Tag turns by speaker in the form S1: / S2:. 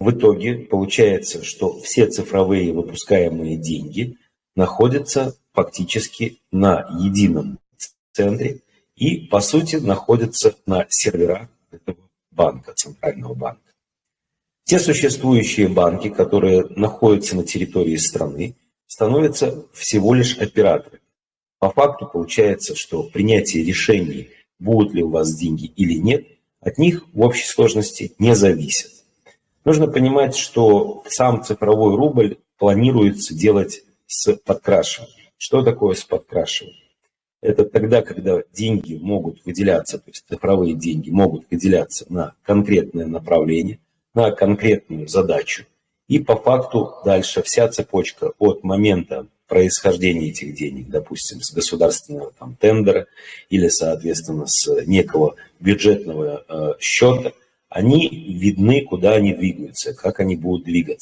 S1: в итоге получается, что все цифровые выпускаемые деньги находятся фактически на едином центре и, по сути, находятся на серверах этого банка, центрального банка. Те существующие банки, которые находятся на территории страны, становятся всего лишь операторами. По факту получается, что принятие решений, будут ли у вас деньги или нет, от них в общей сложности не зависит. Нужно понимать, что сам цифровой рубль планируется делать с подкрашиванием. Что такое с подкрашиванием? Это тогда, когда деньги могут выделяться, то есть цифровые деньги могут выделяться на конкретное направление, на конкретную задачу. И по факту дальше вся цепочка от момента происхождения этих денег, допустим, с государственного тендера или, соответственно, с некого бюджетного счета, они видны, куда они двигаются, как они будут двигаться.